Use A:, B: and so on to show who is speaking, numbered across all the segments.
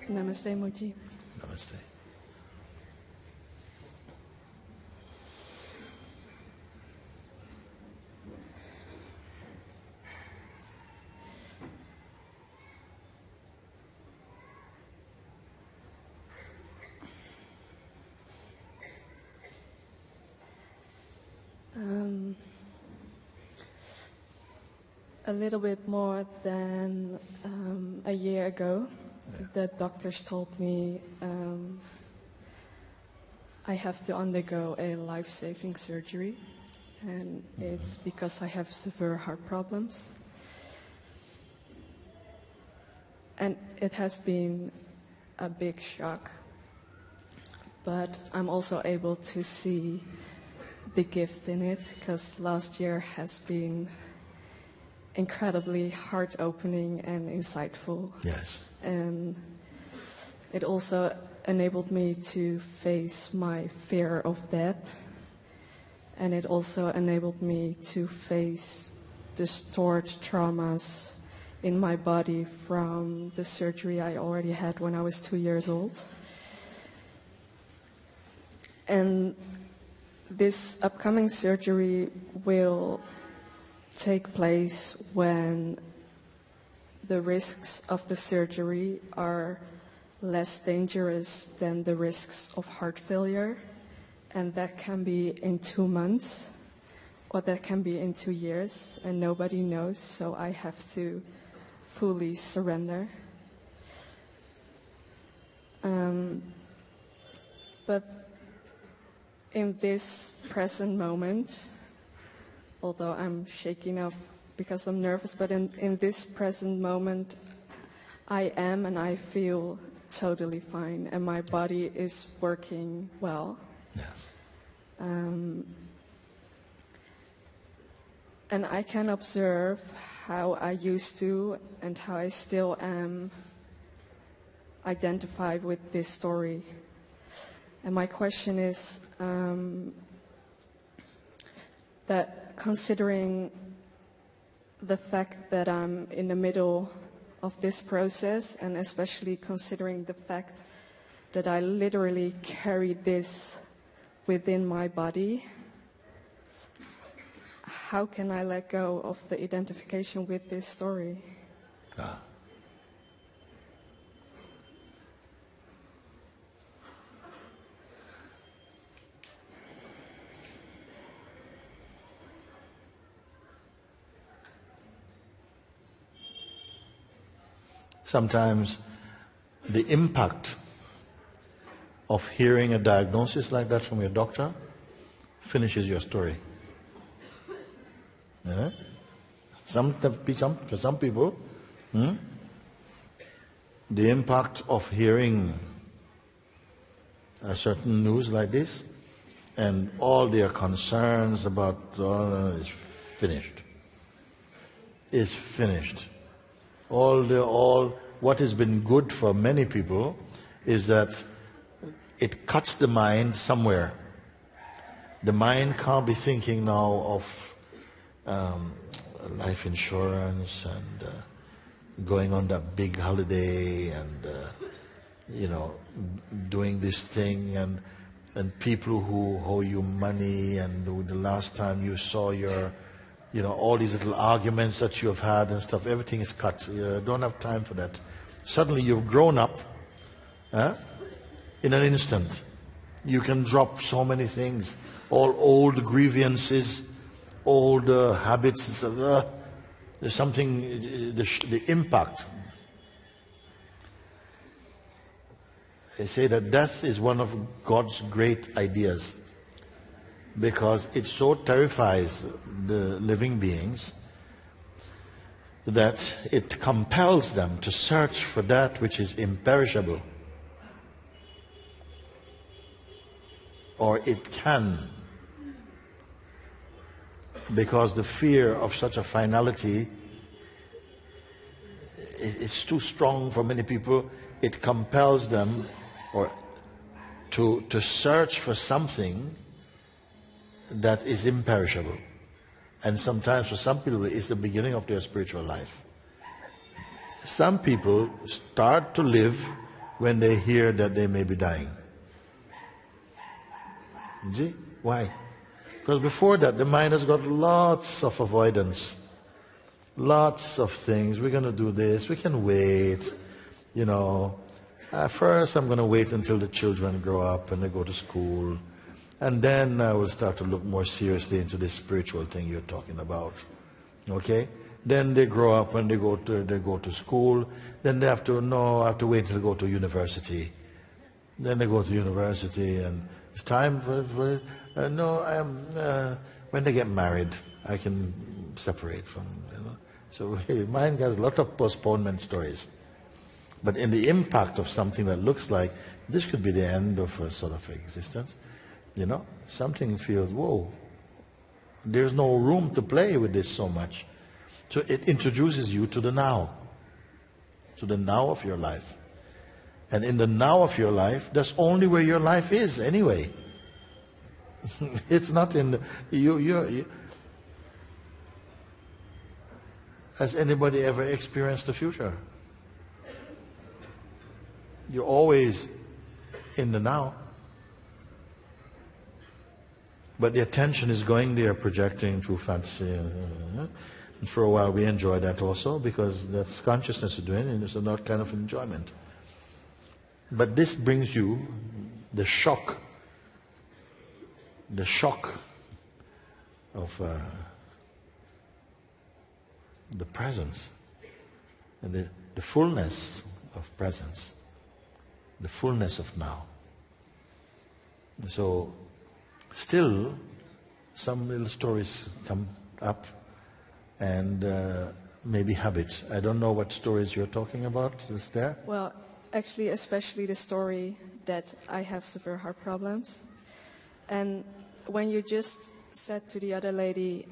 A: Namaste, Mooji.
B: Namaste.
A: A little bit more than a year ago, the doctors told me I have to undergo a life-saving surgery, and it's because I have severe heart problems. And it has been a big shock, but I'm also able to see the gift in it, because last year has been incredibly heart-opening and insightful.
B: Yes.
A: And it also enabled me to face my fear of death. And it also enabled me to face the stored traumas in my body from the surgery I already had when I was 2 years old. And this upcoming surgery will take place when the risks of the surgery are less dangerous than the risks of heart failure, and that can be in 2 months, or that can be in 2 years, and nobody knows, so I have to fully surrender. But in this present moment, although I'm shaking up because I'm nervous, but in this present moment, I am and I feel totally fine, and my body is working well.
B: Yes.
A: And I can observe how I used to and how I still am identified with this story. And my question is that considering the fact that I'm in the middle of this process, and especially considering the fact that I literally carry this within my body, how can I let go of the identification with this story?
B: Sometimes the impact of hearing a diagnosis like that from your doctor finishes your story. Yeah? For some people, the impact of hearing a certain news like this and all their concerns about is finished. It's finished. All what has been good for many people is that it cuts the mind somewhere. The mind can't be thinking now of life insurance and going on that big holiday and doing this thing and people who owe you money, and the last time you saw your all these little arguments that you have had and stuff, everything is cut. You don't have time for that. Suddenly you've grown up in an instant. You can drop so many things, all old grievances, old habits. There's something, the impact. They say that death is one of God's great ideas, because it so terrifies the living beings that it compels them to search for that which is imperishable. Or it can, because the fear of such a finality, it's too strong for many people. It compels them to search for something that is imperishable. And sometimes for some people it's the beginning of their spiritual life. Some people start to live when they hear that they may be dying. See? Why? Because before that the mind has got lots of avoidance. Lots of things. We're going to do this. We can wait. You know, first I'm going to wait until the children grow up and they go to school. And then I will start to look more seriously into this spiritual thing you're talking about. Okay? Then they grow up and they go to school. Then they have to wait until they go to university. Then they go to university and it's time for when they get married, I can separate from, you know. So mind has a lot of postponement stories. But in the impact of something that looks like this could be the end of a sort of existence, you know, something feels, whoa, there's no room to play with this so much. So it introduces you to the now of your life. And in the now of your life, that's only where your life is anyway. It's not in the, you. Has anybody ever experienced the future? You're always in the now. But the attention is going there, projecting through fantasy. And for a while we enjoy that also, because that's consciousness is doing it, and it's another kind of enjoyment. But this brings you the shock of the presence, and the fullness of presence, the fullness of now. So still some little stories come up, and maybe habits. I don't know what stories you're talking about. Is there?
A: Well, actually, especially the story that I have severe heart problems. And when you just said to the other lady,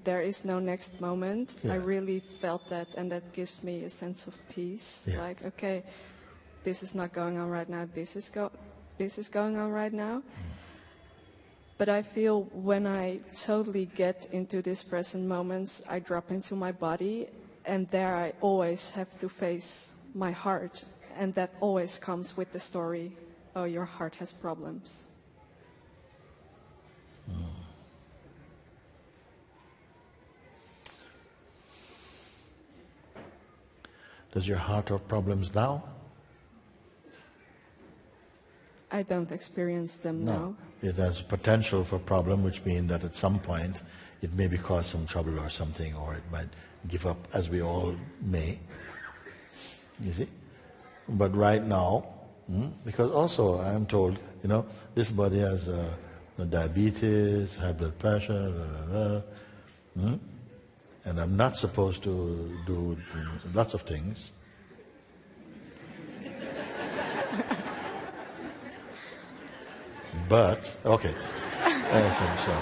A: there is no next moment,
B: Yeah.
A: I really felt that, and that gives me a sense of peace.
B: Yeah.
A: Like, okay, this is not going on right now, this is going on right now. But I feel when I totally get into these present moments, I drop into my body, and there I always have to face my heart, and that always comes with the story, oh, your heart has problems.
B: Does your heart have problems now?
A: I don't experience them now.
B: It has potential for problem, which means that at some point it may cause some trouble or something, or it might give up, as we all may. You see? But right now, because also I'm told, you know, this body has diabetes, high blood pressure, and I'm not supposed to do lots of things. But, okay, so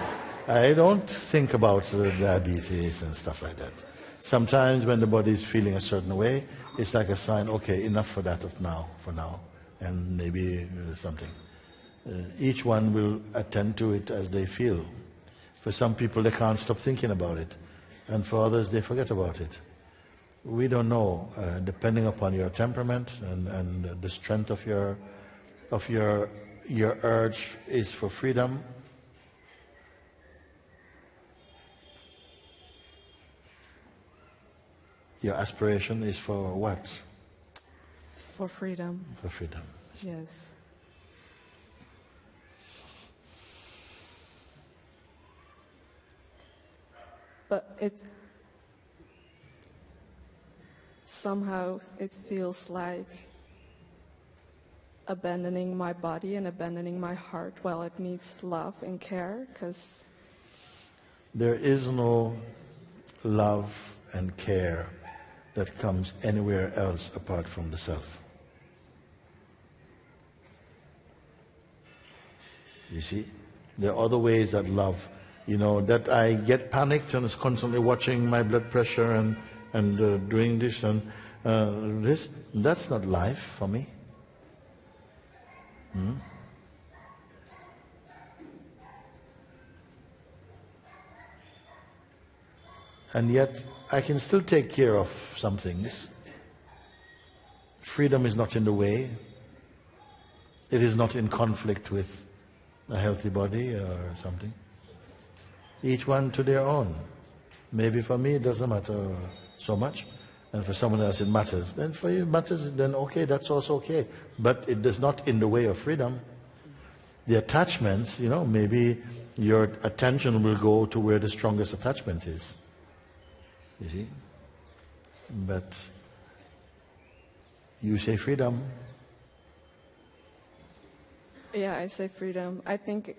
B: I don't think about diabetes and stuff like that. Sometimes when the body is feeling a certain way, it's like a sign, okay, enough for that for now, and maybe something. Each one will attend to it as they feel. For some people, they can't stop thinking about it, and for others, they forget about it. We don't know, depending upon your temperament and the strength of your urge is for freedom. Your aspiration is for what?
A: For freedom.
B: For freedom.
A: Yes. But somehow it feels like abandoning my body and abandoning my heart while it needs love and care, because
B: there is no love and care that comes anywhere else apart from the self. You see? There are other ways that love, you know, that I get panicked and is constantly watching my blood pressure and doing this and this. That's not life for me. And yet I can still take care of some things. Freedom is not in the way. It is not in conflict with a healthy body or something. Each one to their own. Maybe for me it doesn't matter so much, and for someone else it matters. Then for you it matters, then okay, that's also okay. But it is not in the way of freedom. The attachments, maybe your attention will go to where the strongest attachment is. You see? But you say freedom.
A: Yeah, I say freedom. I think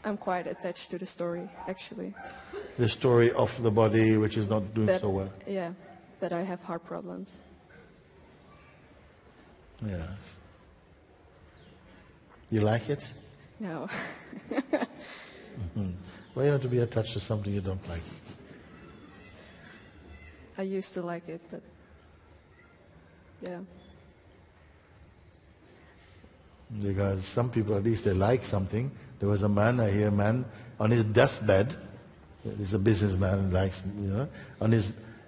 A: I'm quite attached to the story, actually.
B: The story of the body which is not doing so well.
A: Yeah, that I have heart problems.
B: Yes. You like it?
A: No.
B: Mm-hmm. Why you want to be attached to something you don't like?
A: I used to like it, but yeah.
B: Because some people, at least they like something. There was a man, I hear a man, on his deathbed, he's a businessman, likes,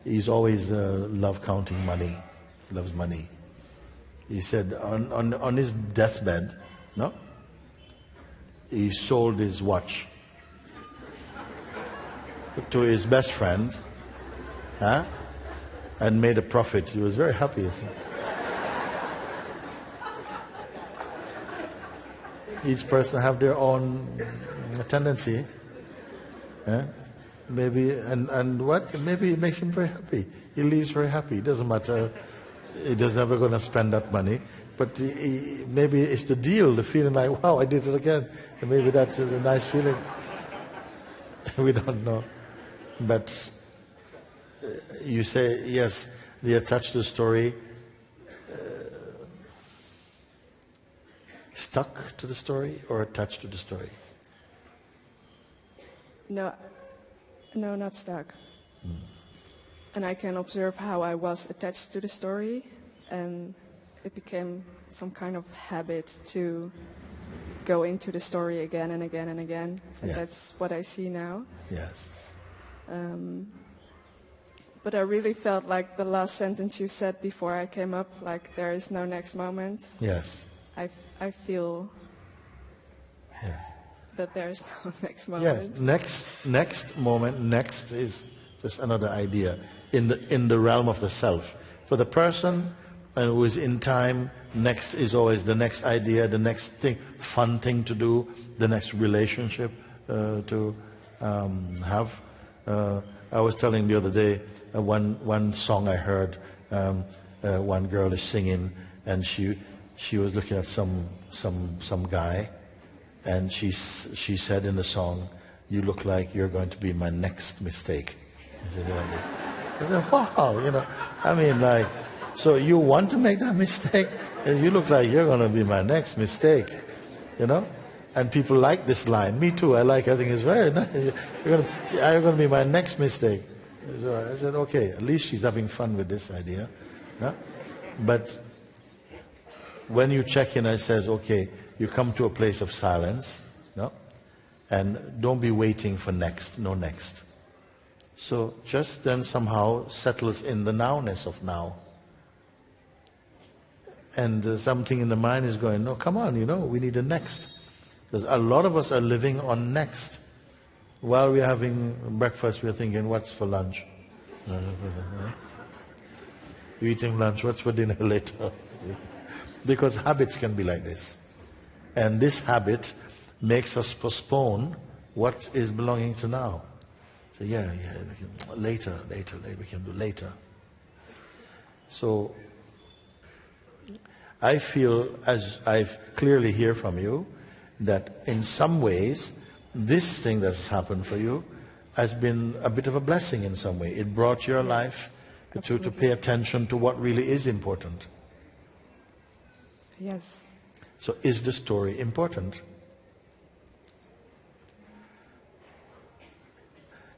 B: he's always loved counting money, loves money. He said on his deathbed, he sold his watch to his best friend, and made a profit. He was very happy. Each person have their own tendency. Maybe maybe it makes him very happy. He leaves very happy. It doesn't matter. He doesn't ever going to spend that money. But maybe it's the deal, the feeling like, wow, I did it again. And maybe that's a nice feeling. We don't know. But you say, yes, they attach the story. Stuck to the story or attached to the story?
A: No, not stuck. And I can observe how I was attached to the story, and it became some kind of habit to go into the story again and again and again. And
B: yes.
A: That's what I see now.
B: Yes.
A: But I really felt like the last sentence you said before I came up, like there is no next moment.
B: Yes.
A: I feel that there is no next moment.
B: Yes, next moment, next is just another idea in the realm of the self. For the person who is in time, next is always the next idea, the next thing, fun thing to do, the next relationship to have. I was telling the other day one song I heard. One girl is singing, and she was looking at some guy, and she said in the song, "You look like you're going to be my next mistake." I said, wow, so you want to make that mistake? You look like you're going to be my next mistake, And people like this line. Me too. I think it's very nice. You're going to be my next mistake. So I said, okay, at least she's having fun with this idea. No? But when you check in, I says, okay, you come to a place of silence, and don't be waiting for next, no next. So just then somehow settles in the nowness of now. And something in the mind is going, no, come on, we need a next. Because a lot of us are living on next. While we're having breakfast, we're thinking, what's for lunch? You're eating lunch, what's for dinner later? Because habits can be like this. And this habit makes us postpone what is belonging to now. So later, we can do later. So I feel, as I clearly hear from you, that in some ways, this thing that's happened for you has been a bit of a blessing in some way. It brought your life to pay attention to what really is important.
A: Yes.
B: So is the story important?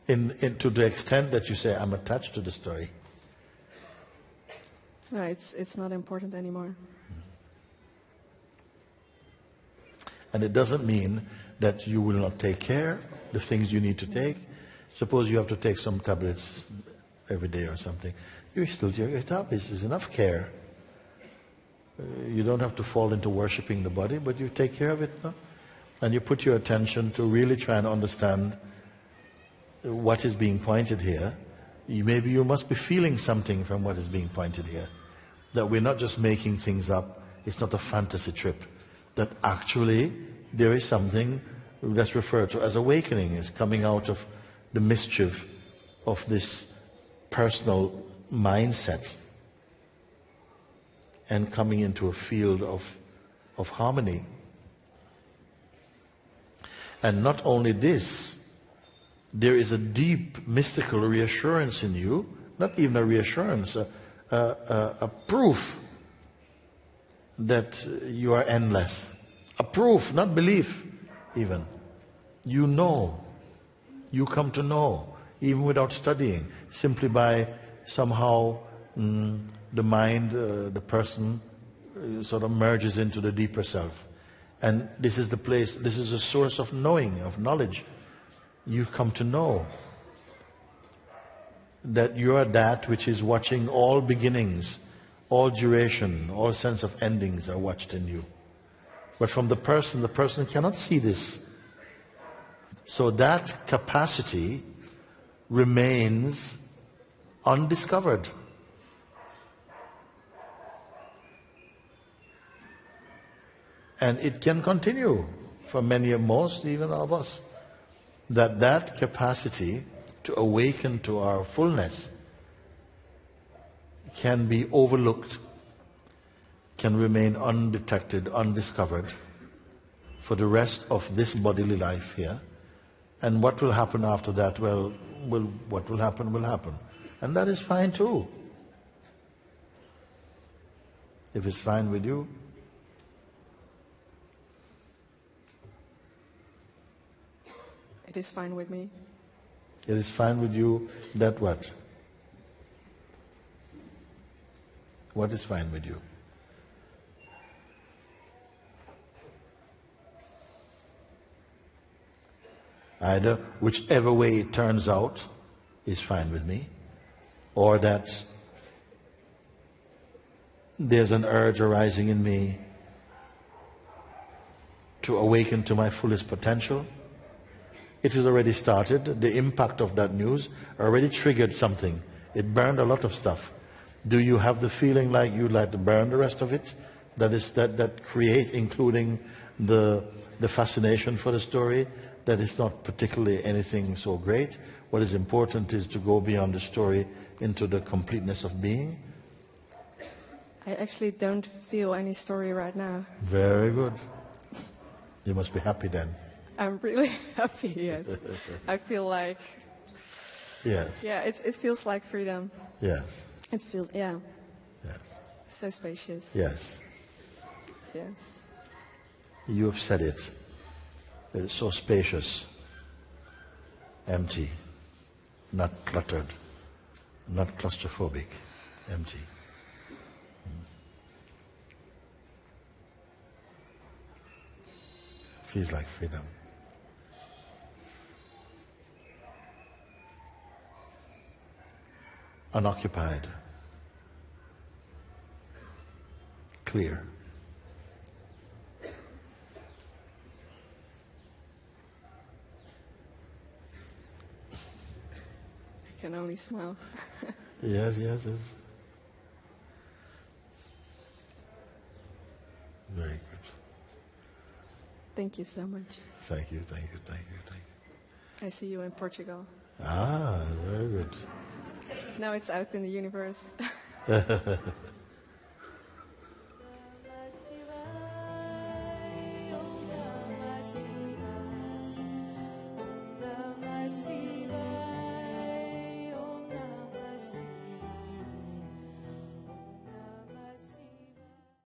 B: To the extent that you say, I'm attached to the story.
A: No, it's not important anymore.
B: And it doesn't mean that you will not take care, the things you need to take. Suppose you have to take some tablets every day or something. You still take your tablets. There's enough care. You don't have to fall into worshipping the body, but you take care of it, no? And you put your attention to really try and understand what is being pointed here. Maybe you must be feeling something from what is being pointed here. That we're not just making things up. It's not a fantasy trip. That actually there is something that's referred to as awakening. Is coming out of the mischief of this personal mindset and coming into a field of harmony. And not only this, there is a deep mystical reassurance in you, not even a reassurance, a proof that you are endless. A proof, not belief even. You know. You come to know, even without studying, simply by somehow the mind, the person sort of merges into the deeper self. And this is the place, this is a source of knowing, of knowledge. You come to know that you are that which is watching all beginnings, all duration, all sense of endings are watched in you. But from the person cannot see this. So that capacity remains undiscovered. And it can continue for many of most, even of us. That capacity to awaken to our fullness can be overlooked, can remain undetected, undiscovered for the rest of this bodily life here. And what will happen after that? Well, what will happen will happen. And that is fine too. If it's fine with you.
A: It is fine with me.
B: It is fine with you that what? What is fine with you? Either whichever way it turns out is fine with me, or that there's an urge arising in me to awaken to my fullest potential. It has already started. The impact of that news already triggered something. It burned a lot of stuff. Do you have the feeling like you'd like to burn the rest of it? That create, including the fascination for the story, that is not particularly anything so great. What is important is to go beyond the story into the completeness of being.
A: I actually don't feel any story right now.
B: Very good. You must be happy then.
A: I'm really happy, yes. I feel like...
B: Yes.
A: Yeah, it feels like freedom.
B: Yes.
A: It feels, yeah.
B: Yes.
A: So spacious.
B: Yes.
A: Yes.
B: You have said it. It's so spacious, empty, not cluttered, not claustrophobic, empty. Feels like freedom. Unoccupied, clear.
A: I can only smile.
B: Yes. Very good.
A: Thank you so much.
B: Thank you.
A: I see you in Portugal.
B: Ah, very good.
A: Now it's out in the universe.